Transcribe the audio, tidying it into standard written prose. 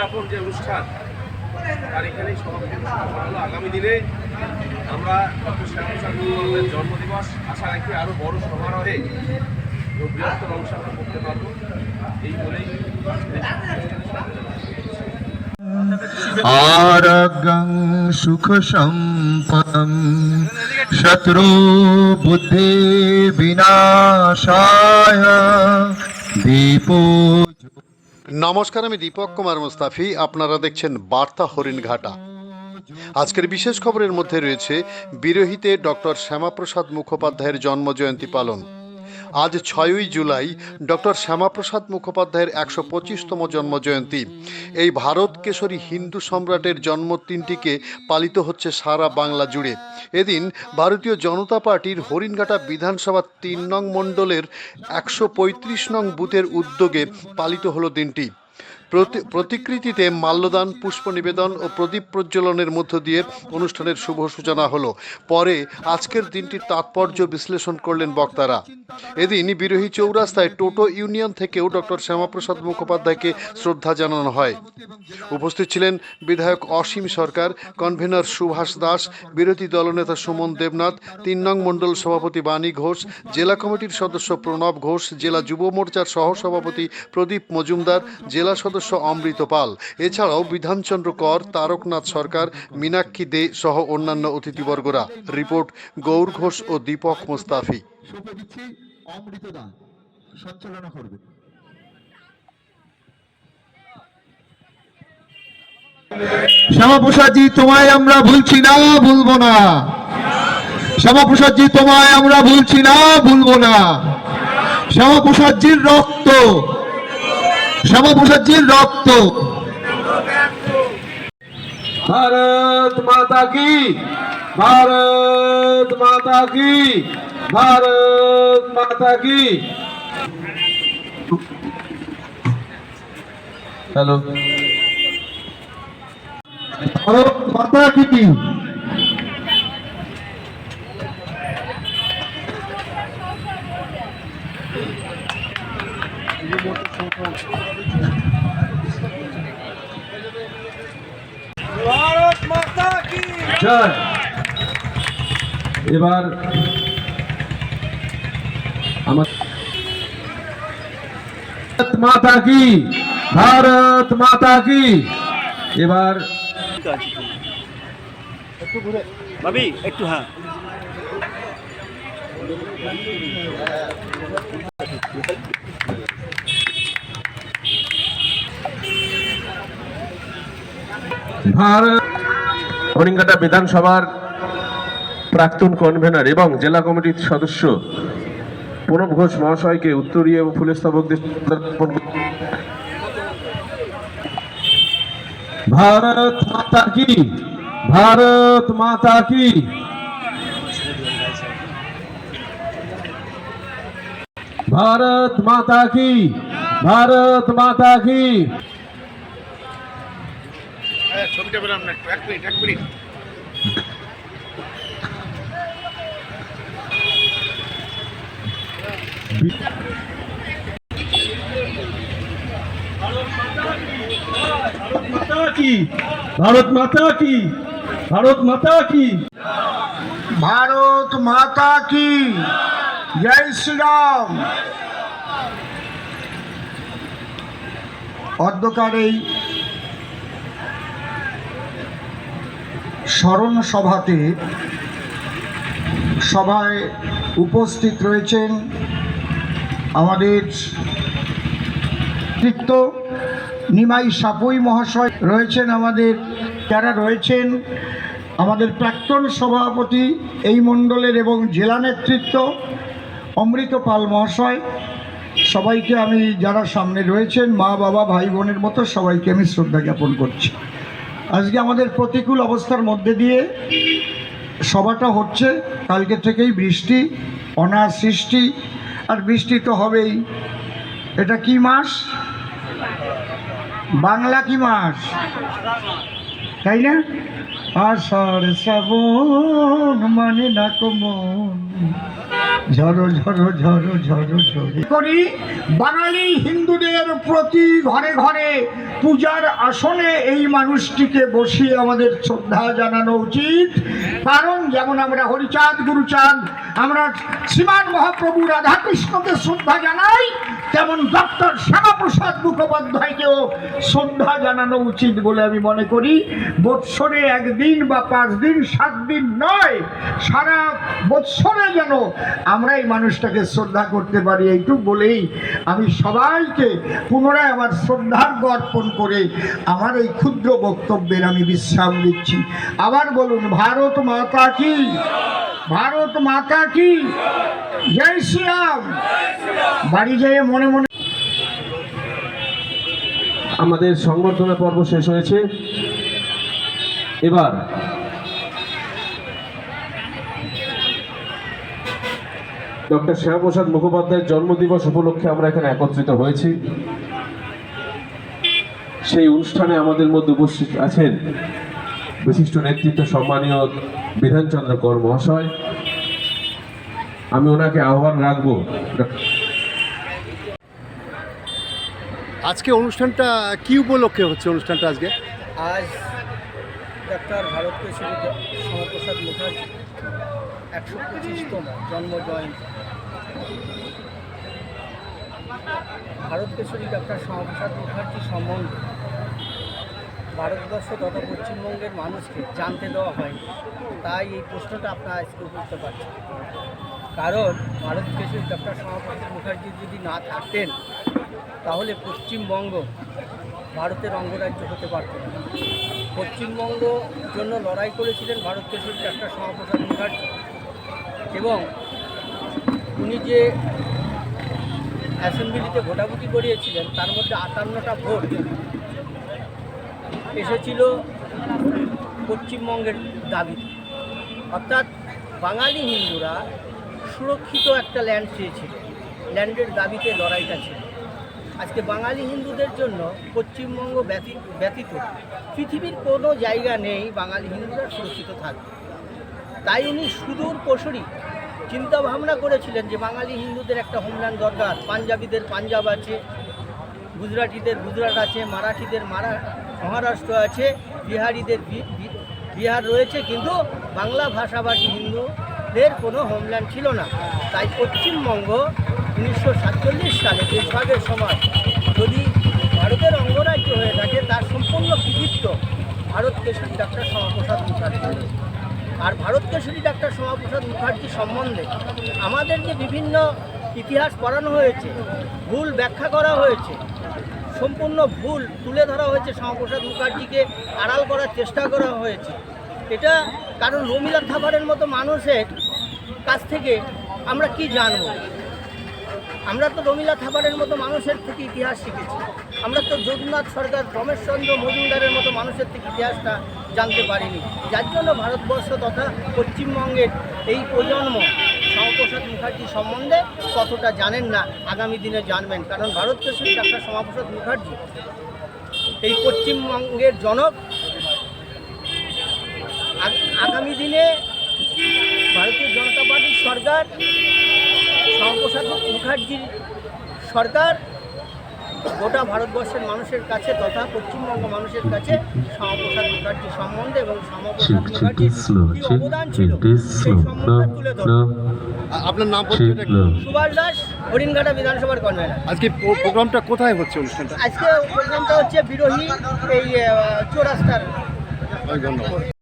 উদযাপন যে অনুষ্ঠান তার এখানেই সমাপ্তি হলো। আগামী দিনে আমরা ডক্টর শ্যামাপ্রসাদ মুখোপাধ্যায়ের জন্মদিবস আশা রাখি আরও বড় সমারোহে বৃহত্তর অংশ আমরা করতে পারবো, এই বলেই আরোগ্যং সুখ সম্পদম শত্রু বুদ্ধি বিনাশায় দীপ। নমস্কার, আমি দীপক কুমার মুস্তাফি। আপনারা দেখছেন বার্তা হরিণঘাটা। আজকের বিশেষ খবরের মধ্যে রয়েছে বিরোহীতে ডক্টর শ্যামাপ্রসাদ মুখোপাধ্যায়ের জন্মজয়ন্তী পালন। আজ 6ই জুলাই ডক্টর শ্যামাপ্রসাদ মুখোপাধ্যায়ের 125তম জন্মজয়ন্তী। এই ভারত কেশরী হিন্দু সম্রাটের জন্মদিনটিকে পালিত হচ্ছে সারা বাংলা জুড়ে। এদিন ভারতীয় জনতা পার্টির হরিণঘাটা বিধানসভা 3 নং মণ্ডলের 135 নং বুথের উদ্যোগে পালিত হলো দিনটি। প্রতিকৃতিতে মাল্যদান, পুষ্প নিবেদন ও প্রদীপ প্রজ্বলনের মধ্য দিয়ে অনুষ্ঠানের শুভ সূচনা হলো। পরে আজকের দিনটির তাৎপর্য বিশ্লেষণ করলেন বক্তারা। এদিন বিরোহী চৌরাস্তায় টোটো ইউনিয়ন থেকেও ডক্টর শ্যামাপ্রসাদ মুখোপাধ্যায়কে শ্রদ্ধা জানানো হয়। উপস্থিত ছিলেন বিধায়ক অসীম সরকার, কনভেনর সুভাষ দাস, বিরোধী দলনেতা সুমন দেবনাথ, 3 নং মণ্ডল সভাপতি বাণী ঘোষ, জেলা কমিটির সদস্য প্রণব ঘোষ, জেলা যুব মোর্চার সহসভাপতি প্রদীপ মজুমদার, জেলা সদস্য অমৃত পাল, এছাড়াও বিধানচন্দ্র কর, তারকনাথ সরকার, মীনাক্ষী দে সহ অন্যান্য অতিথিবর্গরা। রিপোর্ট গৌর ঘোষ ও দীপক মুস্তাফি। শ্যামাপ্রসাদজি, তোমায় আমরা ভুলছি না, ভুলবো না। শ্যামাপ্রসাদজি, তোমায় আমরা ভুলছি না, ভুলবো না। শ্যামাপ্রসাদজির রক্ত, শ্যামাপ্রসাদজির রক্ত। ভারত মাতা কি, ভারত মাতা কি, ভারত মাতা কি। হ্যালো, ভারত মাতা কি। ভারত মাতা কি জয়। এবার আমার ভারত মাতা কি, ভারত মাতা কি। এবার একটু ঘুরে ভাবি, একটু হ্যাঁ। ভারত হরিণঘাটা বিধানসভার প্রাক্তন কনভেনর এবং জেলা কমিটির সদস্য প্রণব ঘোষ মহাশয়কে উত্তরীয় এবং ফুলস্তবক দিয়ে ভারত মাতা কি, ভারত মাতা কি। ভারত মাতা কি, ভারত মাতা কি। ছবিটা পেলাম না, এক মিনিট এক মিনিট। ভারত মাতা কি, ভারত মাতা কি। ভারত মাতা কি, জয় শ্রীরাম। অধ্যকার এই স্মরণ সভাতে সভায় উপস্থিত রয়েছেন আমাদের নেতৃত্ব নিমাই সাপুই মহাশয়, রয়েছেন আমাদের যারা রয়েছেন আমাদের প্রাক্তন সভাপতি এই মণ্ডলের এবং জেলা নেতৃত্ব অমৃত পাল মহাশয়। সবাইকে আমি, যারা সামনে রয়েছেন মা বাবা ভাই বোনের মতো, সবাইকে আমি শ্রদ্ধা জ্ঞাপন করছি। আজকে আমাদের প্রতিকূল অবস্থার মধ্যে দিয়ে সভাটা হচ্ছে। কালকে থেকেই বৃষ্টি, অনাসৃষ্টি, আর বৃষ্টি তো হবেই। এটা কি মাস? বাংলা কি মাস? তাই না? আষাঢ় শ্রাবণ মানে না মন, ঝরো ঝরো ঝরো ঝরো ঝরো করি। বাঙালি হিন্দুদের প্রতি ঘরে ঘরে পূজার আসনে এই মানুষটিকে বসিয়ে আমাদের শ্রদ্ধা জানানো উচিত। কারণ যেমন আমরা হরিচাঁদ গুরুচাঁদ, আমরা শ্রীমান মহাপ্রভু রাধাকৃষ্ণকে শ্রদ্ধা জানাই, তেমন ডক্টর শ্যামাপ্রসাদ মুখোপাধ্যায়কেও শ্রদ্ধা জানানো উচিত বলে আমি মনে করি। বৎসরে 1 দিন বা 5 দিন 7 দিন নয়, সারা বৎসরে যেন আমরা এই মানুষটাকে শ্রদ্ধা করতে পারি। এইটুকু বলেই আমি সবাইকে পুনরায় আমার শ্রদ্ধার্ঘ অর্পণ করে আমার এই ক্ষুদ্র বক্তব্যের আমি বিশ্রাম দিচ্ছি। আবার বলুন, ভারত মাতা কি, ভারত মাতা কি, জয় শ্রীরাম। বাড়ি যেয়ে মনে মনে আমাদের সংবর্ধনা পর্ব শেষ হয়েছে। এবার ডক্টর শ্যামাপ্রসাদ মুখোপাধ্যায়ের জন্মদিবস উপলক্ষে আমরা এখানে একত্রিত হয়েছি। সেই অনুষ্ঠানে আমাদের মধ্যে উপস্থিত আছেন বিশিষ্ট নেতৃত্ব সম্মানীয় বিধানচন্দ্র কর মহাশয়। আমি ওনাকে আহ্বান রাখবো। আজকে অনুষ্ঠানটা কি উপলক্ষে হচ্ছে অনুষ্ঠানটা আজকে? আজ ডক্টর ভারতকেশরী শ্যামাপ্রসাদ মুখার্জি 125তম জন্ম জয়ন্তী। ভারতকেশরী ডক্টর শ্যামাপ্রসাদ মুখার্জি সম্বন্ধে ভারতবর্ষ তথা পশ্চিমবঙ্গের মানুষকে জানতে দেওয়া হয়নি, তাই এই প্রশ্নটা আপনারা আজকে করতে পারছেন। কারণ ভারতকেশরী ডক্টর শ্যামাপ্রসাদ মুখার্জি যদি না থাকতেন তাহলে পশ্চিমবঙ্গ ভারতের অঙ্গরাজ্য হতে পারত না। পশ্চিমবঙ্গ জন্য লড়াই করেছিলেন ভারতকেশরী ডক্টর শ্যামাপ্রসাদ মুখার্জি, এবং উনি যে অ্যাসেম্বলিতে ভোটাভুটি করিয়েছিলেন তার মধ্যে 58টা ভোট এসেছিল পশ্চিমবঙ্গের দাবিতে। অর্থাৎ বাঙালি হিন্দুরা সুরক্ষিত একটা ল্যান্ড চেয়েছিল, ল্যান্ডের দাবিতে লড়াইটা ছিল। আজকে বাঙালি হিন্দুদের জন্য পশ্চিমবঙ্গ ব্যতীত পৃথিবীর কোনো জায়গা নেই বাঙালি হিন্দুরা সুরক্ষিত থাকবে। তাই উনি সুদূর প্রসারী চিন্তা ভাবনা করেছিলেন যে বাঙালি হিন্দুদের একটা হোমল্যান্ড দরকার। পাঞ্জাবিদের পাঞ্জাব আছে, গুজরাটিদের গুজরাট আছে, মারাঠিদের মহারাষ্ট্র আছে, বিহারিদের বিহার রয়েছে, কিন্তু বাংলা ভাষাভাষী হিন্দুদের কোনো হোমল্যান্ড ছিল না। তাই পশ্চিমবঙ্গ 1947 সালে দেশভাগের সময় যদি ভারতের অঙ্গরাজ্য হয়ে থাকে তার সম্পূর্ণ কৃতিত্ব ভারতকেশরী ডক্টর শ্যামাপ্রসাদ মুখার্জি। আর ভারতকেশরী ডক্টর শ্যামাপ্রসাদ মুখার্জি সম্বন্ধে আমাদের যে বিভিন্ন ইতিহাস পড়ানো হয়েছে, ভুল ব্যাখ্যা করা হয়েছে, সম্পূর্ণ ভুল তুলে ধরা হয়েছে, শ্যামাপ্রসাদ মুখার্জিকে আড়াল করার চেষ্টা করা হয়েছে। এটা কারণ রমিলা থাপারের মতো মানুষের কাছ থেকে আমরা কি জানবো? আমরা তো রমিলা থাপারের মতো মানুষের থেকে ইতিহাস শিখেছি, আমরা তো যদুনাথ সরকার, রমেশচন্দ্র মজুমদারের মতো মানুষের থেকে ইতিহাসটা জানতে পারিনি। যার জন্য ভারতবর্ষ তথা পশ্চিমবঙ্গের এই প্রজন্ম শ্যামাপ্রসাদ মুখার্জি সম্বন্ধে কতটা জানেন না, আগামী দিনে জানবেন। কারণ ভারতকেশরী ডক্টর শ্যামাপ্রসাদ মুখার্জি এই পশ্চিমবঙ্গের জনক। আগামী দিনে ভারতীয় জনতা পার্টির সরকার, শ্যামাপ্রসাদ মুখার্জির সরকার গোটা ভারতবর্ষের মানুষের কাছে তথা পশ্চিমবঙ্গ মানুষের কাছে শ্যামাপ্রসাদ মুখার্জি সম্বন্ধে এবং শ্যামাপ্রসাদ মুখার্জির কি অবদান ছিল সেই সম্বন্ধে তুলে ধরে। আপনার নাম পরিচয়টা একটু? সুভাষ দাস, হরিণঘাটা বিধানসভার কনভেনার। আজকে প্রোগ্রামটা কোথায় হচ্ছে অনুষ্ঠানটা? আজকে প্রোগ্রামটা হচ্ছে বিরোহী এই চৌরাস্তার। ধন্যবাদ।